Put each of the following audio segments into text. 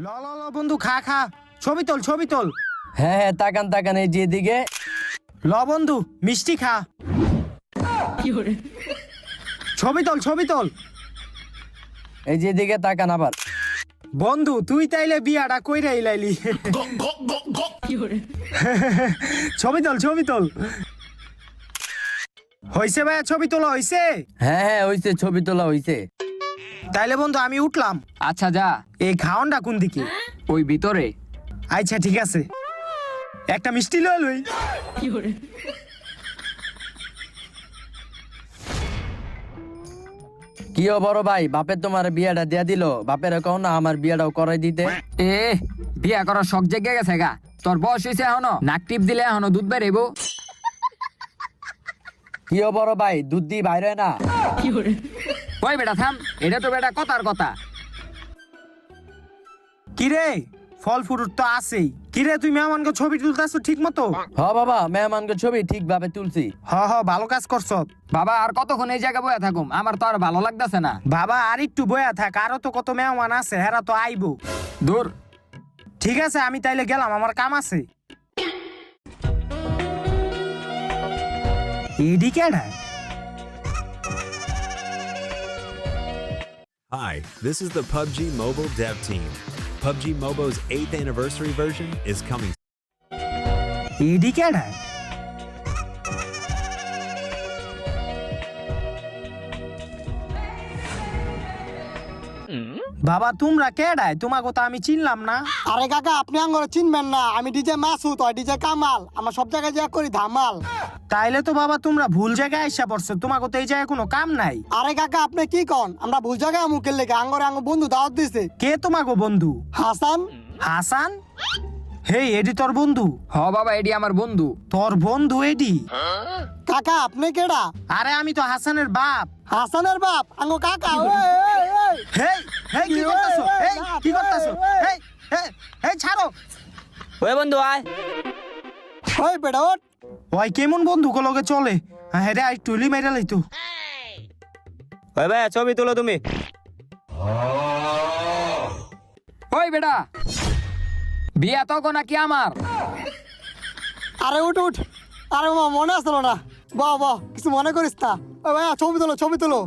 ল ল ল বন্ধু খা খা, ছবি তোল ছবি তোল। হ্যাঁ হ্যাঁ, তাকান তাকান এই যে এদিকে। ল বন্ধু মিষ্টি খা, ছবি তোল ছবি তোল। এই যে এদিকে তাকান আবার। বন্ধু তুই তাইলে বিয়াটা কইরা ইলাইলি। ছবি তোল ছবি তোল। হইছে ভাইয়া, ছবি তোলা হইছে? হ্যাঁ হ্যাঁ হইছে, ছবি তোলা হইছে। তাইলে বন্ধু আমি উঠলাম। আচ্ছা যা, এই খাওয়ানটা কোন দিকে? ওই ভিতরে। আচ্ছা ঠিক আছে, একটা মিষ্টি লই লই। কি ও বড় ভাই, বাপের তোমার বিয়াটা দিয়া দিল, বাপের কও না আমার বিয়াটাও করাই দিতে। এ বিয়া করার শখ জেগে গেছে গা, তোর বয়স হয়েছে এখনো, নাক টিপ দিলে এখনো দুধ বেরেবো। কি ও বড় ভাই, দুধ দি বাইরে না। ওই বেটা থাম, এটা তো বেটা কথার কথা। কিরে ফল ফ্রুট তো আছেই, কিরে তুই মেহমানকে ছবি তুলতেছো ঠিক মতো? হ বাবা, মেহমানকে ছবি ঠিকভাবে তুলছি। হ হ ভালো কাজ করছ বাবা আর কতক্ষণ এই জায়গায় বয়ে থাকুম, আমার তো আর ভালো লাগতেছে না। বাবা। আর একটু বয়া থাক, আরো তো কত মেহমান আছে, হেরা তো আইবো। দূর। ঠিক আছে আমি তাইলে গেলাম, আমার কাম আছে। এদিকে Hi, this is the PUBG Mobile dev team. PUBG Mobile's 8th anniversary version is coming. এদিকে বাবা তোমরা কেডায়? তোমাকে তো আমি চিনলাম না। আরে কাকা আপনি আঙ্গরে চিনবেন না, আমি ডিজে মাসুদ আর ডিজে কামাল, আমার সব জায়গায় যা করি ধামাল। তাইলে তো বাবা তোমরা ভুল জায়গায় আইসা পড়ছো, তোমাকে তো এই জায়গায় কোনো কাম নাই। আরে কাকা আপনি কি কন, আমরা ভুল জায়গায় মুখের লেগে আঙ্গরে আঙ্গ বন্ধু দাওয়াত দিছে। কে তোমাকে বন্ধু? হাসান। হাসান? হেই এডি তোর বন্ধু? হ বাবা, এডি আমার বন্ধু। তোর বন্ধু এডি? কাকা আপনি কেডা? আরে আমি তো হাসানের বাপ। হাসানের বাপ আঙ্গ কাকা। ওই, ওই, ওই। হেই হেই কি করতেছো? হেই কি করতেছো? হেই হেই হেই ছাড়ো। ওই বন্ধু আয়। ওই বেটা ওঠ। ওই কেমন বন্ধু লগে চলে? হ্যাঁ রে আই টুলি মেরা লইতো। ওই ভাই ছবি তুলো তুমি। ওই বেটা, বিয়া তখন নাকি আমার? আরে উঠ উঠ। আরে মা মনে আসলো না, বাহ বাহ কিছু মনে করিস না। ওই ভাইয়া ছবি তোলো ছবি তোলো।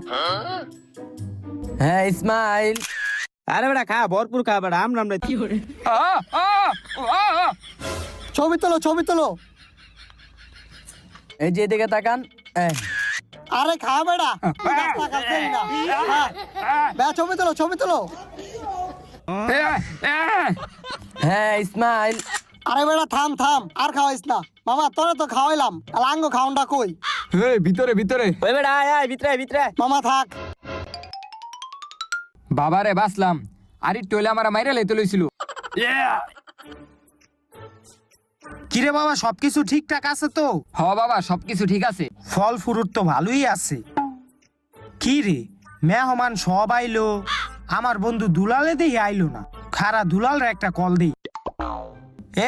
হ্যাঁ ইসমাইল। আরে বেটা খা, ভরপুর খা বেটা, আমরা আ, আ, আ, আ। ছবি তোলো ছবি তোলো। এই যে এদিকে তাকান। আরে খা বেটা, তুই রাস্তা কাটছেই না। হ্যাঁ, ভাইয়া ছবি তোলো ছবি তোলো। এ, এ। হ্যাঁ ইসমাইল। আরে বেটা থাম থাম, আর খাওয়াইস না। মামা তোরে তো খাওয়াইলাম, লাঙ্গ খাওনটা কই? এই ভিতরে ভিতরে। ওই বেটা আয় আয় ভিতরে ভিতরে। মামা থাক। বাবারে বাসলাম, আর একটু হইলে আমার মাইরা লইতে লইছিল। কিরে বাবা সবকিছু ঠিকঠাক আছে তো? হ বাবা সবকিছু ঠিক আছে। ফল ফ্রুট তো ভালোই আছে। কি রে মেহমান সব আইলো, আমার বন্ধু দুলালে দেই আইলো না। খারা দুলাল একটা কল দেই।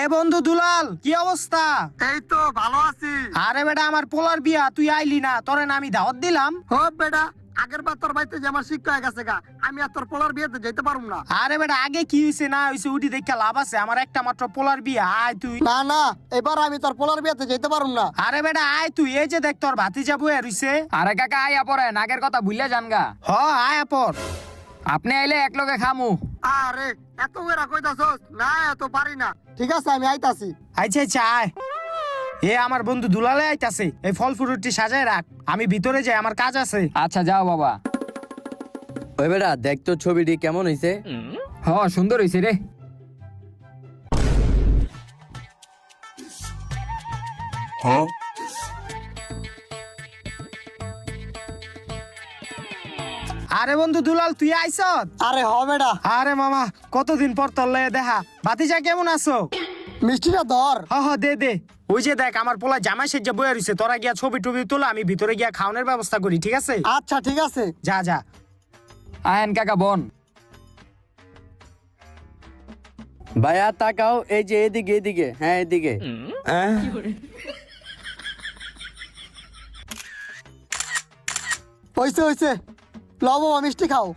এ বন্ধু দুলাল কি অবস্থা? এই তো ভালো আছি। আরে বেটা আমার পোলার বিয়া, তুই আইলি না, তোরে না আমি দাওয়াত দিলাম। ও বেটা আগের বার তোর বাড়িতে যে আমার শিক্ষা হয়ে গেছে গা, আমি আর তোর পোলার বিয়েতে যেতে পারুম না। আরে বেটা আগে কি হইছে না হইছে উডি দেখে লাভ আছে, আমার একটা মাত্র পোলার বিয়া, আয় তুই। না না এবার আমি তোর পোলার বিয়েতে যেতে পারুম না। আরে বেটা আয় তুই, এই যে দেখ তোর ভাতিজা বইয়া রইছে। আরে কাকা আইয়া পরে নাগের কথা ভুলিয়া যান গা। হ আয় পর। আপনি আইলে এক লগে খামু। আরে এত বেড়া কইতাছস না, এত পারি না। ঠিক আছে আমি আইতাছি। আচ্ছা আচ্ছা আয়। এ আমার বন্ধু দুলালে আইতাছে, এই ফল ফ্রুটটি সাজায় রাখ, আমি ভিতরে যাই, আমার কাজ আছে। আচ্ছা যাও বাবা। ওই বেটা দেখ তো ছবিটি কেমন হইছে। হ সুন্দর হইছে রে। আরে বন্ধু দুলাল তুই আইছ? আরে হ বেটা। আরে মামা কতদিন পর তোর লয়ে দেখা। ভাতিজা কেমন আছো? মিষ্টিটা ধর। হ হ দে দে। ওই যে দেখ আমার পোলা জামাই সেজে বইয়া রইছে, তোরা গিয়া ছবি টবি তোলা, আমি ভিতরে গিয়া খাওয়ানোর ব্যবস্থা করি, ঠিক আছে? আচ্ছা ঠিক আছে। যা যা। আয়েন কাকা বন। ভাইয়া তাকাও, এই যে এদিকে এদিকে। হ্যাঁ এদিকে। হইছে হইছে, লও বাবা মিষ্টি খাও।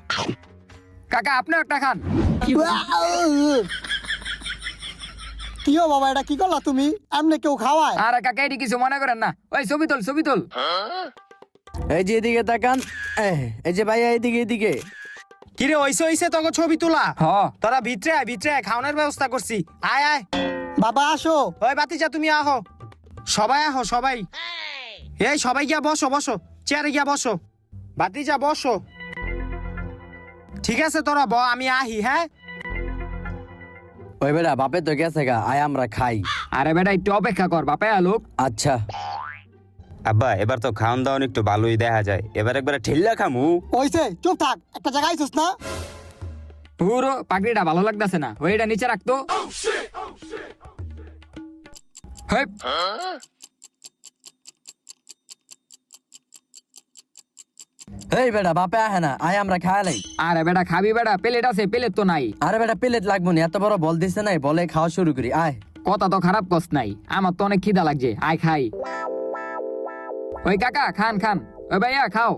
কাকা আপনি একটা খান। কিও বাবা এটা কি করলা তুমি? এমনি কেউ খাওয়ায়? আরে কাকা এটি কিছু মনে করেন না, ওই ছবি তোল ছবি তোল। এই যে এদিকে তাকান, এই যে ভাইয়া এদিকে এদিকে। কিরে হইছে তোকে ছবি তোলা? হ তোরা ভিতরে আয়, খাওয়ানোর ব্যবস্থা করছি। আয় আয় বাবা আসো। ওই বাতিজা তুমি আহো, সবাই আহো সবাই। এই সবাই গিয়া বসো চেয়ারে গিয়া বসো। বাতিজা বসো। ঠিক আছে তোরা আমি আহি। হ্যাঁ ওই বেটা বাপে তো গেছে গা, আয় আমরা খাই। আরে বেটা একটু অপেক্ষা কর, বাপে আলোক। আচ্ছা আব্বা এবার তো খাওন দাওন একটু ভালোই দেখা যায়, এবার একবার ঠেল্লা খামু। ওইছে চুপ থাক, একটা জায়গায় আইছিস না? পুরো পাগড়িটা ভালো লাগতেছে না, ওইটা নিচে রাখতো। হেই, এই বেটা বাপে আহে না, আয় আমরা খাওয়ালাই। আরে বেটা খাবি বেটা, প্লেট আছে, প্লেট তো নাই। আরে বেটা প্লেট লাগবো না, এত বড় বল দিছে নাই, বলে খাওয়া শুরু করি। আয় কথা তো খারাপ কস নাই, আমার তো অনেক খিদা লাগছে, আয় খাই। ওই কাকা খান খান, ওই ভাইয়া খাও।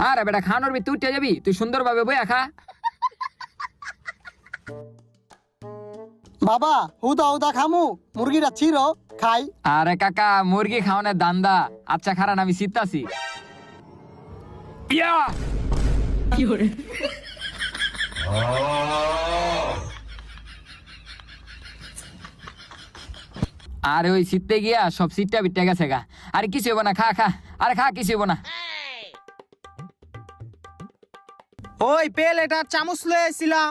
আরে বেটা খানোর তুই উঠে যাবি, তুই সুন্দরভাবে বইয়া খা। বাবা হুদা খামু, মুরগিটা ছিড়ো খাই। আরে কাকা মুরগি খাওয়ানোর দান্দা, আচ্ছা খারান আমি শীতাছি। ইয়া আরে ওই শীতে গিয়া সব শীতটা বিটে গেছে গা। আরে কিছু হইব না, খা খা, আরে খা, কিছু হইব না। ওই প্লেট আর চামচ লয়ে আইছিলাম।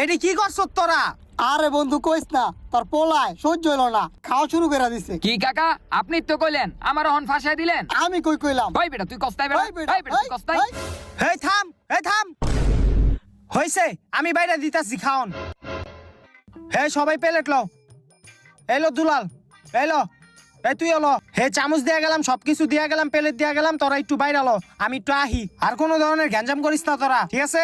এডি কি করছ তোরা? আরে বন্ধু কইস না, তোর পোলায় সহ্য হইলো না, খাওয়া শুরু করে দিছে। কি কাকা আপনি তো কইলেন, আমার হন ফাঁসাই দিলেন। আমি কইলাম? ভাই বেটা তুই কস্তাই বেটা, ওই বেটা, ভাই বেটা তুই ওই, কস্তাই। ওই। এই থাম হইছে, আমি বাইরে দিতাছি খাওন। হে সবাই প্লেট লও। এলো দুলাল, এলো এই তুই এলো। হে চামচ দিয়া গেলাম, সবকিছু দিয়া গেলাম, প্লেট দিয়া গেলাম, তোরা একটু বাইরে লো, আমি একটু আহি। আর কোনো ধরনের গ্যাঞ্জাম করিস না তোরা, ঠিক আছে?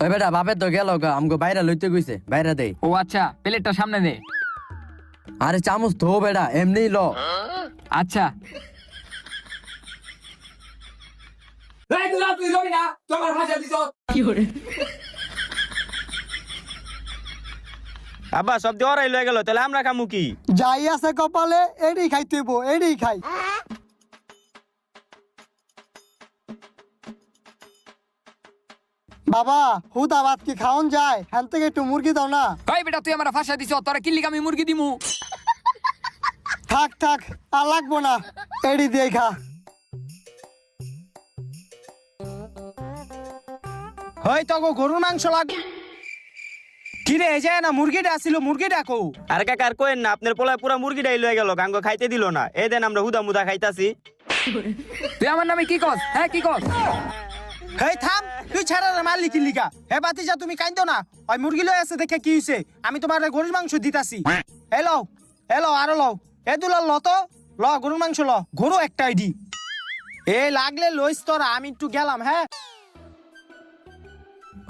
ওই বেটা বাপে তো গেল গা, আমগো বাইরে লইতে কইছে, বাইরে দে। ও আচ্ছা প্লেটটা সামনে দে। আরে চামচ তো বেটা এমনি ল। আচ্ছা আব্বা সব দিয়ে ওরাই লয়ে গেল, তাহলে আমরা খামু কি? যাই আছে কপালে এডি খাইতে হইব, এডি খাই। বাবা হুদা ভাত কি খাওন যায়? হ্যান থেকে একটু মুরগি দাও না। ভাই বেটা তুই আমার ফাঁসা দিছ, তোরা কিল্লি আমি মুরগি দিমু। থাক আর লাগবো না, এডি দিয়ে খা। হই তো গরুর মাংস লাগ। কিরে এই যায় না, মুরগিটা আসিল, মুরগিটা কো? আরে কাকা আর কোয়েন না, আপনার পোলায় পুরা মুরগিটাই লয়ে গেল, গাঙ্গ খাইতে দিল না। এই দেন আমরা হুদা মুদা খাইতাছি। তুই আমার নামে কি কস? হ্যাঁ কি কস? হেই থাম, তুই ছাড়া রে মারলি কি লিগা? হে বাতিজা তুমি কাইন্দো না, ওই মুরগি লয়ে আছে দেখে কি হইছে? আমি তোমার গরুর মাংস দিতাছি। এলো আরো লও। এ দুলাল ল তো, ল গরুর মাংস ল, গরু একটা আইডি। এ লাগলে লইস তোরা, আমি একটু গেলাম। হ্যাঁ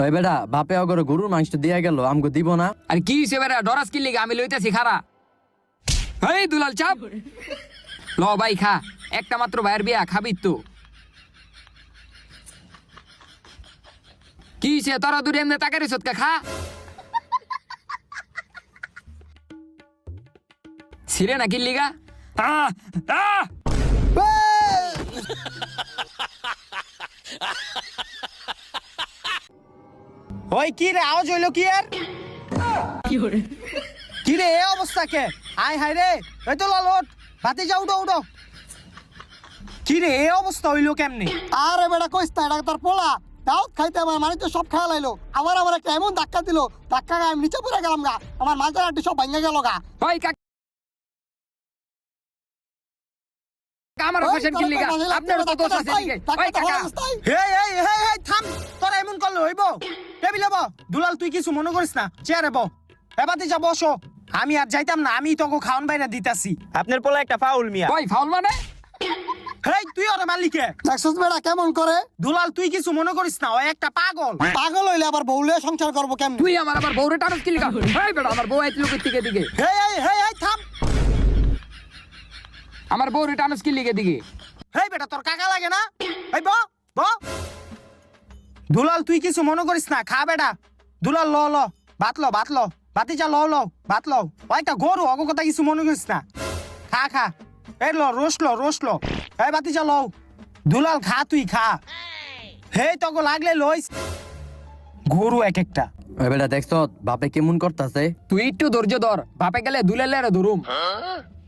ওই বেটা বাপে অগর গরুর মাংস দিয়া গেল, আমগো দিব না। আর কি হইছে বেটা, ডরাস কিল্লি আমি লইতেছি খারা। এই দুলাল চাপ ল ভাই খা, একটা মাত্র ভাইয়ের বিয়া, খাবি তো। কি হইছে তোরা দূরে এমনি তাকারি সৎকা খা। ছিড়ে না কিল্লিগা। ওই কি রে আওয়াজ হইলো কি? আর কি রে এ অবস্থা কে? আয় হায় রে, এই তো লালট বাতিজা উঠো। কি রে এ অবস্থা হইলো কেমনে? আরে বেটা কইস না, এটা তোর পোলা দাউদ খাইতে আমার মানে তো সব খেয়াল আইলো। আমার একটা এমন ধাক্কা দিল, ধাক্কা আমি নিচে পড়ে গেলাম গা, আমার মাঝে আটি সব ভেঙে গেল গা। ওই কাকা আমার ফাঁসের কিল্লিগা, আপনার তো দোষ আছে এদিকে। ওই কাকা হে থাম, তোরা এমন করলে হইব? টেবিলে ব, দুলাল তুই কিছু মনে করিস না, চেয়ারে ব। এ বাতিজা বসো, আমি আর যাইতাম না, আমি তোকে খাওয়ান বাইরে দিতাছি। আপনার পোলা একটা ফাউল মিয়া। ওই ফাউল মানে? হেই তুই ওরে মালিকে দেখছস বেটা কেমন করে? দুলাল তুই কিছু মনে করিস না, ও একটা পাগল। পাগল হইলে আবার বউলে সংসার করবো কেমন? তুই আমার আবার বউরে টানস কি লিগা? এই বেটা আমার বউ আইছিল কই থেকে দিকে? হেই হেই হেই হেই থাম। আমার বউরে টানস কি লিগে দিকে? হেই বেটা তোর কাকা লাগে না? এই ব ব দুলাল তুই কিছু মনে করিস না, খা বেটা। দুলাল ল ল ভাত ল ভাত ল বাতি যা ল ল ভাত ল। ও একটা গরু, অগ কথা কিছু মনে করিস না, খা খা। এই ল রোস ল। এই বাতি যা লও। দুলাল খা তুই খা। হেই তোকে লাগলে লইস। গরু এক একটা। ওই বেটা দেখছ বাপে কেমন করতাছে? তুই একটু ধৈর্য ধর, বাপে গেলে দুলেলে রে ধরুম।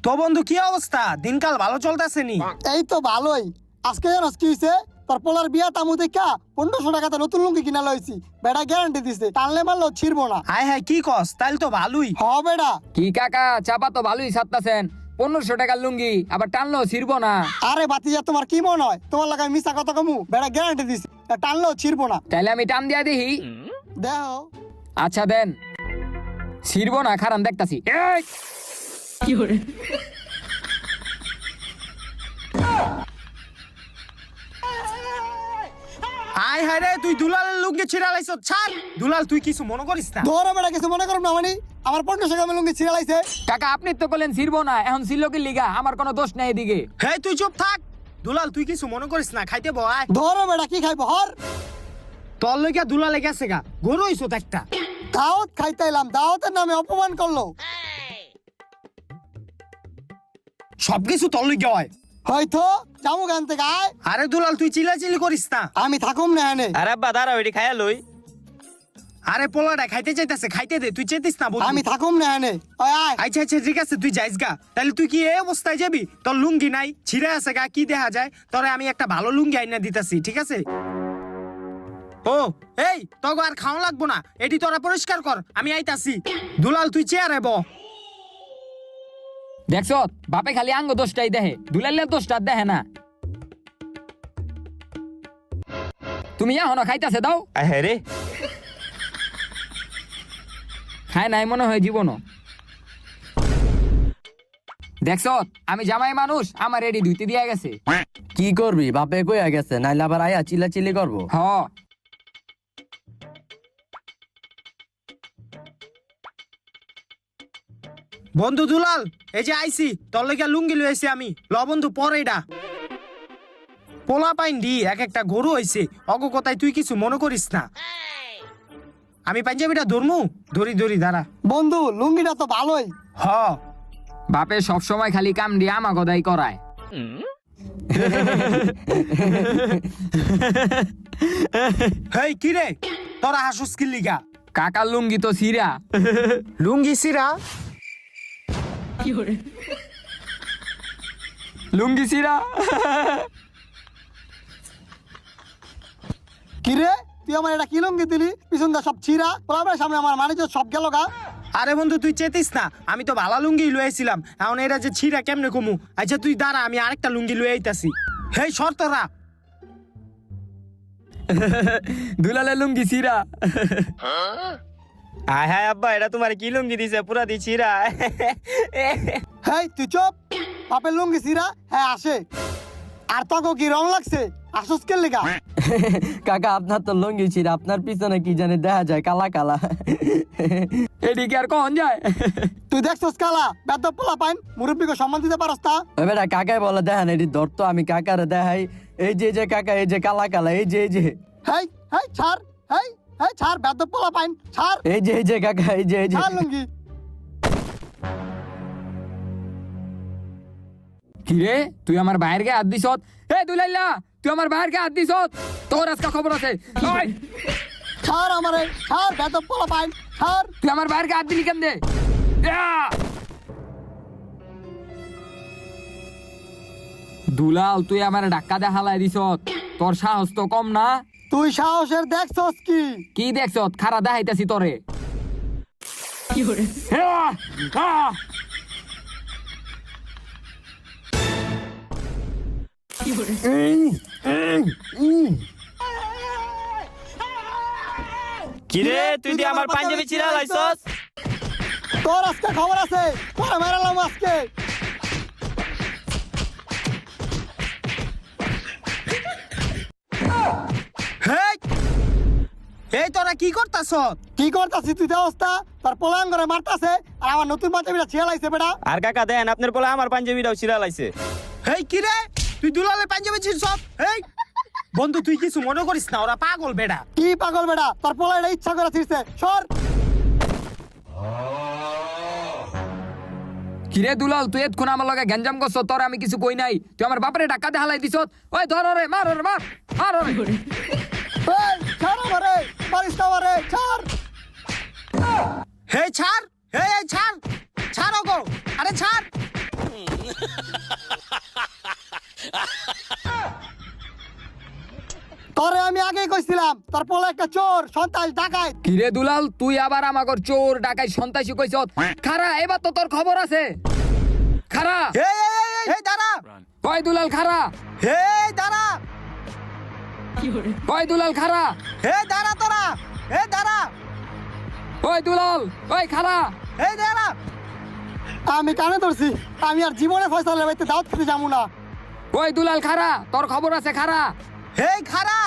তো বন্ধু কি অবস্থা? দিনকাল ভালো চলতেছে নি? এই তো ভালোই। আজকে জানোস কি হয়েছে? তোর পোলার বিয়া তামু দেখা 1500 টাকাতে নতুন লুঙ্গি কিনা লইছি। বেটা গ্যারান্টি দিছে টানলে মারলেও ছিড়বো না। হায় হায় কি কস? তাইলে তো ভালোই। হ বেটা। কি কাকা, চাপা তো ভালোই সাত্তাছেন। 1500 টাকার লুঙ্গি আবার টানলো ছিড়বো না। আরে বাতিজা তোমার কি মনে হয় তোমার লাগায় মিছা কথা কমু? বেটা গ্যারান্টি দিছে টানলেও ছিড়বো না। তাইলে আমি টান দিয়া দেখি। দেহ আচ্ছা দেন। ছিড়বো না, খারান দেখতাছি। এই হায় হায় রে, তুই দুলালের লুঙ্গি ছিড়া লাইছ। ছাড় দুলাল, তুই কিছু মনে করিস না। ধরো বেটা কিছু মনে করুন না মানে আমার 1500 টাকা লুঙ্গি ছিঁড়ে লাইছে। কাকা আপনি তো বললেন ছিড়বো না, এখন ছিল কি লিগা? আমার কোনো দোষ নাই এদিকে। হেই তুই চুপ থাক। দুলাল তুই কিছু মনে করিস না, খাইতে বয়। ধরো বেটা কি খাইবো হর? তোর লইগা দুলালে গেছে গা, গরু হইছো তো একটা। দাওয়াত খাইতে এলাম, দাওয়াতের নামে অপমান করলো। সবকিছু তোর লইগা হয়। হয়তো জামু গান থেকে আয়। আরে দুলাল তুই চিল্লাচিল্লি করিস না। আমি থাকুম না এনে। আরে আব্বা দাঁড়াও, এটি খাইয়া লই। আরে পোলাটা খাইতে চাইতেছে, খাইতে দে, তুই চেতিস না বন্ধু। আমি থাকুম না এনে। ওই আয়। আচ্ছা আচ্ছা ঠিক আছে, তুই যাইস গা। তাহলে তুই কি এই অবস্থায় যাবি? তোর লুঙ্গি নাই, ছিঁড়ে আছে গা, কি দেখা যায়? তোরে আমি একটা ভালো লুঙ্গি আইনা দিতাছি, ঠিক আছে? ও এই তোকে আর খাওয়া লাগবো না, এটি তোরা পরিষ্কার কর, আমি আইতাছি। দুলাল তুই চেয়ারে ব। দেখছ বাপে খালি আঙ্গ দোষটাই দেহে, দুলাইলে দোষটা দেহে না। তুমি এখনো খাইতাছে দাও। হ্যাঁ রে, খায় নাই মনে হয় জীবন। দেখছ আমি জামাই মানুষ, আমার রেডি ধুইতে দিয়া গেছে। কি করবি? বাপে কইয়া গেছে, নাইলে আবার আয়া চিল্লাচিল্লি করবো। হ বন্ধু দুলাল, এই যে আইছি, তোর লেগে লুঙ্গি লইছি আমি। ল বন্ধু পরে এটা পোলা পাইন দি এক একটা গরু হইছে, অগ কথায় তুই কিছু মনে করিস না। আমি পাঞ্জাবিটা ধরমু, ধরি দাঁড়া। বন্ধু লুঙ্গিটা তো ভালোই। হ বাপে সব সময় খালি কাম দিয়ে আমা গদাই করায়। হেই কি রে, তোরা হাসুস কি লিগা? কাকার লুঙ্গি তো সিরা। লুঙ্গি সিরা? লুঙ্গি সিরা। কি রে তুই আমার এটা কি লুঙ্গি দিলি? পিছন দা সব ছিঁড়া, পোলাবের সামনে আমার মানিজ্য সব গেল গা। আরে বন্ধু তুই চেতিস না, আমি তো ভালো লুঙ্গি লুয়েছিলাম, এখন এটা যে ছিঁড়া কেমনে কমু? আচ্ছা তুই দাঁড়া, আমি আরেকটা লুঙ্গি লুয়ে আইতাছি। হেই সর তোরা। দুলালে লুঙ্গি সিরা। হ্যাঁ হ্যাঁ আব্বা, এটা তোমার কি লুঙ্গি দিছে? পুরা দিছি রা। হেই তুই চুপ। বাপের লুঙ্গি ছিঁড়া হ্যাঁ আসে। আর তোকে কি রং লাগছে? আসুস কে লেগা? কাকা আপনার তো লঙ্গি ছিল, আপনার পিছনে কি জানি দেখা যায় কালা কালা। এদিকে আর কখন যায়? তুই দেখছস কালা বেদ পোলা পাইন, মুরব্বীকে সম্মান দিতে পারস তা? ওই বেটা কাকাই বলে দেখেন এটি ধরতো, আমি কাকারে দেখাই। এই যে কাকা, এই যে কালা কালা, এই যে হেই হেই ছাড়, হেই হেই ছাড় বেদ পোলা পাইন, ছাড়। এই যে কাকা, এই যে ছাড় লুঙ্গি। কি রে তুই আমার ভাইয়ের গায়ে হাত দিছত? এ দুলাইলা তুই আমার ভাইয়ের গায়ে হাত দিছত? তোর আজকে খবর আছে। ওই, ছাড় আমারে, ছাড় বেদ পোলা পাইন, ছাড়। তুই আমার ভাইয়ের গায়ে হাত দিলি কেন? দে দুলাল, তুই আমার ধাক্কা দিয়ে হালাই দিছত, তোর সাহস তো কম না। তুই সাহসের দেখছস কি? কি দেখছত? খারা দেখাইতাছি তোরে। কি রে তুই দিয়ে আমার পাঞ্জাবি ছিঁড়া লাইছস? তোর আজকে খবর আছে, তোরা মেরালাম আজকে। কি করতাছ? কি করতাছি তুই অবস্থা তোর পোলাম করে মারতাছে আর আমার নতুন পাঞ্জাবিটা ছিঁড়ে লাইছে বেটা। আর কাকা দেন আপনার পোলা আমার পাঞ্জাবিটাও ছিঁড়া লাইছে। হেই কি রে, তুই দুলালের পাঞ্জাবি ছিড়ছ? হেই বন্ধু, তুই কিছু মনে করিস না, ওরা পাগল বেটা। কি পাগল বেটা, তোর পোলা এটা ইচ্ছা করে ছিঁড়ছে, সর। কিরে দুলাল, তুই এতক্ষণ আমার লগে গ্যাঞ্জাম করছ, তোর আমি কিছু কই নাই। তুই আমার বাপরে ডাক্কাতে হালাই দিছ। ওই ধর রে, মার রে, মার মার রে। এই ছাড় আমারে, মারিস না আমারে, ছাড়। হেই ছাড়, হেই ছাড়, ছাড় গো, আরে ছাড়। তোরে আমি আগেই কইছিলাম তোর পোলা একটা চোর, সন্তান, ডাকাত। কিরে দুলাল, তুই আবার আমাগর চোর ডাকাই সন্ত্রাসী কইছ? খারা, এবার তো তোর খবর আছে। খারা, এই দাঁড়া, ওই দুলাল খারা, হেই দাঁড়া, ওই দুলাল খারা, হে দাঁড়া তোরা, হে দাঁড়া, ওই দুলাল, ওই খারা। হে দাঁড়া। আমি কানে ধরছি, আমি আর জীবনে ফয়সালের বাড়িতে দাওয়াত খেতে যাবো না। ওই দুলাল খারা, তোর খবর আছে খারা। হেই খারা,